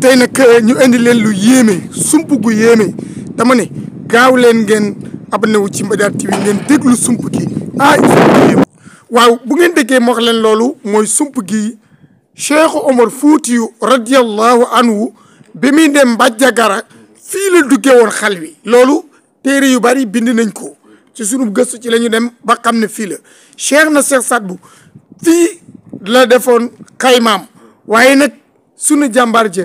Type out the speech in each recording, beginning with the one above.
tey nag ñu indi leen lu yéeme sump gu yéeme dama ne gaaw leen ngeen abonné wu ci Mbadiar TV ngeen déglu sump gi waaw bu ngeen déggee ma wax leen loolu mooy sump gi Cheikh Omar Foutiyou radiyallahu anhu bi muy dem Mbadiagara fii la duggee woon xal wi loolu téere yu bari bind nañ ko ci sunu gëstu ci la ñu dem ba xam ne fii la Cheikh na Cheikh Sadbou fii la defoon xaymaam waaye nag sunu jàmbaar ja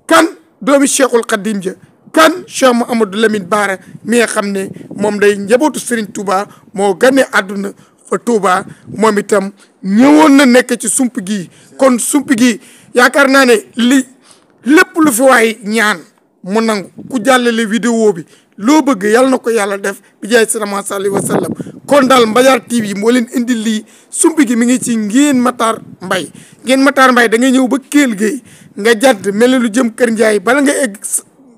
kan doomi Cheikhul Khadim ja kan Cheikh Mouhamadou Lamine Bara mi nga xam ne moom day njabootu Serigne Touba moo gane àdduna fa Touba moom itam ñëwoon na nekk ci sump gi kon sump gi yaakaar naa ne lépp lu fi waay ñaan mu nangu ku jàllale vidéo bi loo bëgg yàlla na ko yàlla def bi jaay sallallahu alayhi wa sallam kon daal Mbadiar TV moo leen indi lii sump gi mi ngi ci Ngeen Matar Mbay Ngeen Matar Mbay da ngay ñëw ba Kell Gueye nga jàdd mel ni lu jëm Kër Ndiaye bala nga egg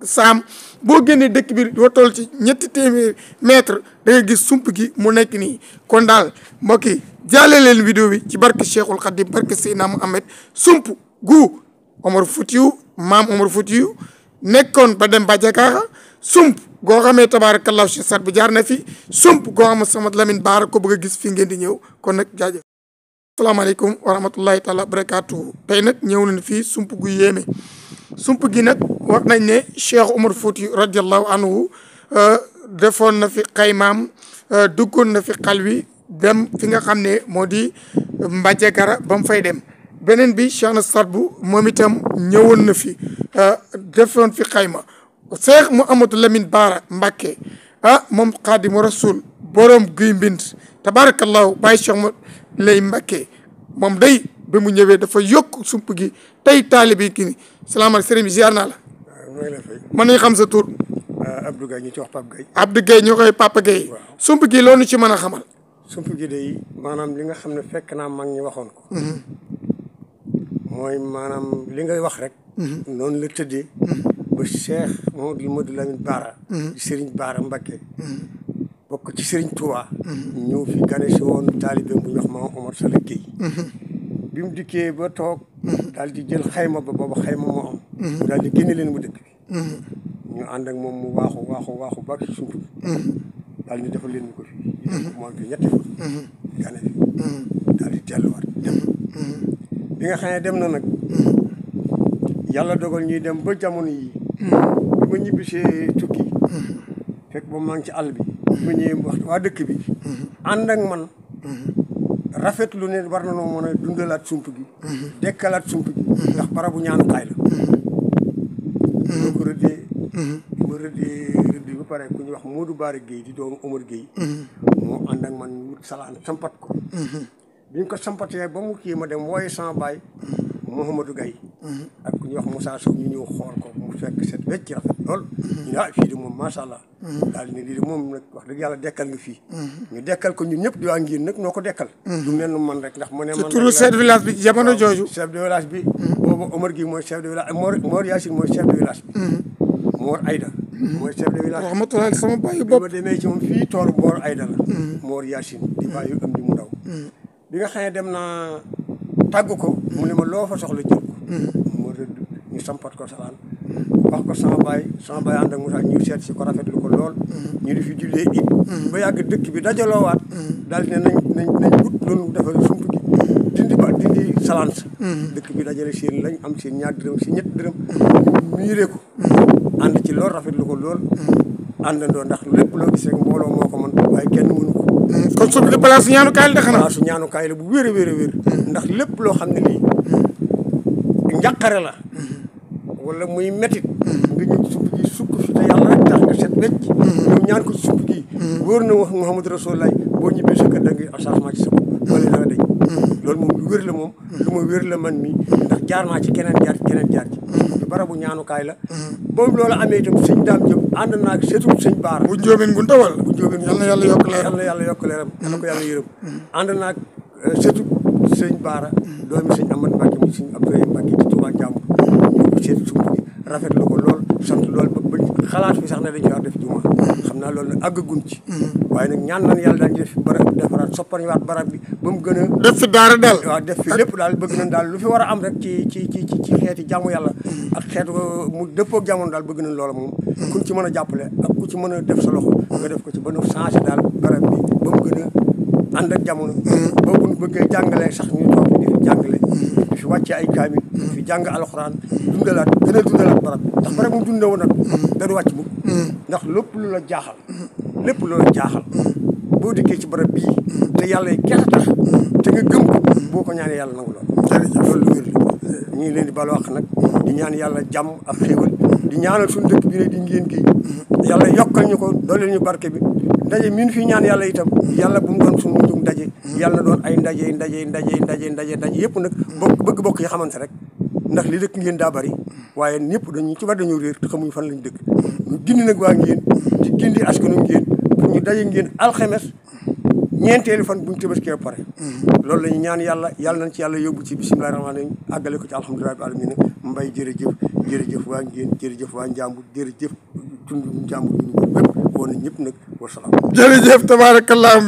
saam boo génnee dëkk bi doo toll ci 300 mètres da nga gis sump gi mu nekk nii kon daal mbokk yi jàllale leen vidéo bi ci barke Cheikhul Khadim barke Seydina Muhammad sump gu Omar Foutiyou maam Omar Foutiyou nekkoon ba dem Mbadiagara sump goo xamee tabaarakallahu Cheikh Sadbou jaar na fi sump goo xam sama Lamine Bara ko bëgg a gis fii ngeen di ñëw kon nag jaajëf asalaamaaleykum wa rahmatullahi taala barakatuhu tey nag ñëw nañ fii sump gu yéeme sump gi nag wax nañ ne Cheikh Omar Foutiyou radiallahu anhu defoon na fi xaymaam duggoon na fi xal wi dem fi nga xam ne moo di Mbadiagara ba mu fay dem beneen bi Cheikh na Sadbou moom itam ñëwoon na fi defoon fi xayma Cheikh Mouhamadou Lamine Bara Mbacké moom Xaadimu Rasul borom guy mbind tabarakallahu bàyyi Cheikh ma lay Mbacké moom day ba mu ñëwee dafa yokk sump gi tey taalibi ki ni salaamaaleykum sëriñ bi ziar naa la mën nañu xam sa tur Abdou Gueye ñu ci wax Pape Gueye Abdou Gueye ñu koy Papa Gueye sump gi loolu ci mën a xamal sump gi day maanaam li nga xam ne fekk naa mag ñi waxoon ko mooy maanaam li ngay wax rek noonu la tëddee ba Cheikh Mouhamadou Lamine Bara Serigne Bara Mbacké bokk ci Serigne Touba ñëw fi gane si woon taalibe bu ñu wax Maam Omar Sall Gueye bi mu dikkee ba toog daal di jël xayma ba booba xayma moo am mu daal di génne leen mu dëkk bi ñu ànd ak moom mu waaxu ba ci sump bi daal di defal leen ñu ko fii moom fi ñetti fa gane fi daal di delluwaat dem bi nga xam ne dem na nag yàlla dogal ñuy dem ba jamono yi bi ma ñibbisee tukki fekk ba maa ngi ci àll bi ma ñëwee wax waa dëkk bi ànd ak man rafetlu ne war na noo mën a dundalaat sump gi dekkalaat sump gi ndax barabu ñaanukaay la ma ko rëddee ma rëddee ba pare ku ñuy wax Modou Bara Gueye di doomu Omar Gueye moo ànd ak man wut salaan sampat ko biñ ko sampatee ba mu kii ma dem wooye sama baay Mouhamadou Gaye ak ku ñuy wax Moussa Sow ñu ñëw xool ko mu fekk set wecc rafet lool ñu ne fii de moom macha allah daal di ne lii de moom nag wax dëgg yàlla dekkal nga fii ñu dekkal ko ñun ñëpp di waa Ngeen nag noo ko dekkal du mel man rek ndax mu ne man turu chef de village bi jamono jooju chef de village bi boobu Omar Gueye mooy chef de village Mor Yacine mooy chef de village bi Mor Aïda mooy chef de village rahmatullahi sama bàyyi bopp ma demee ci moom fii toolu Mor Aïda la Mor Yacine di bàyyi am di mu ndaw bi nga xam ne dem naa tàgg ko mu ne ma loo fa soxla jël ko mu rëdd ñu sampat ko salaan wax ko sama baay ànd ak Moussa ñu seet si ko rafetlu ko lool ñu di fi jullee it ba yàgg dëkk bi dajaloowaat daal di ne nañ wut loolu defal sump gi dindi salaan sa dëkk bi dajale seen lañ am seen ñaar dërëm si ñett dërëm miiree ko ànd ci lool rafetlu ko lool àndandoo ndax lépp loo gis rek mbooloo moo ko mën waaye kenn mënu ko kon sump gi place su ñaanukaay la xanaa place su ñaanukaay la bu wér a wér ndax lépp loo xam ne lii njàqare la wala muy métit nga ñëw sump gi sukk fi te yàlla rek tax nga set wecc ñoom ñaan ko ci sump gi wóor na wax Mouhamadou Rasoulaay boo ñibbee sa kër da nga changement ci sa bopp wala danga dañ loolu moom lu wér la moom lu ma wér la man mi ndax jaar naa ci keneen jaar ci barabu ñaanukaay la boobu loolu amee itam sëñ Daam Jóob ànd naa ak seetu sëñ Baara bu njóobeen gu ndawal bu njóobeen yal na yàlla yokk leeram yal na ko yàlla yërëm ànd naa ak seetu sëñ Baara doomi sëñ Amad Mbacke mu sëñ Abdoulaye Mbacke ci Touba Njàmbur ñu ko seetu sump gi rafetlu ko lool sant lool ba xalaat fi sax ne dañu war def juma xam naa loolu nag àggagun ci waaye nag ñaan nañ yàlla daal di def fi barab defaraat soppaniwaat barab bi ba mu gën a def fi daara daal waaw def fi lépp daal bëgg nañ daal lu fi war a am rek ci xeeti jaamu yàlla ak xeetu mu dëppoog jamono daal bëgg nañ loola moom kuñ ci mën a jàppale ak ku ci mën a def sa loxo nga def ko ci ba nu changé daal barab bi ba mu gën a ànd ak jamono ba buñ bëggee jàngalee sax ñu toog di fi jàngale di fi wàcce ay kaamil di fi jàng alxuraan dundalaat gën a dundalaat barab bi ndax barab mu dundee woon nag da du wàcc mukk ndax lépp lu la jaaxal lépp lu la jaaxal boo dikkee ci barab bii te yàlla yi keex tax te nga gëm ko boo ko ñaanee yàlla nangu loolu lu wér li ñu ngi leen di baal wax nag di ñaan yàlla jàmm ak xéewal di ñaanal suñu dëkk bi ne di ngeen gi yàlla yokkal ñu ko dooleel ñu barke bi ndaje min fi ñaan yàlla itam yàlla bu mu doon suñu mujjug ndaje yàlla na doon ay ndaje yëpp nag bëgg-bokk yi xamante rek ndax li dëkk ngeen daa bari waaye ñëpp dañu ci war dañoo réer te xamuñu fan lañu dëkk ñu gindi nag waa ngeen di gindi askanu ngeen pour ñu daje ngeen alxames ñeenteelu fan buñu tëbaskee pare loolu la ñu ñaan yàlla nañ ci yàlla yóbbu ci bisimilahi rahmaani rahim àggale ko ci alhamdulilahi rabbil alamin mbay jërëjëf waa ngeen jërëjëf waa njàmbur jërëjëf tund njàmbur ñu bépp woon na ñëpp nag wasalaam jërëjëf tabarakallah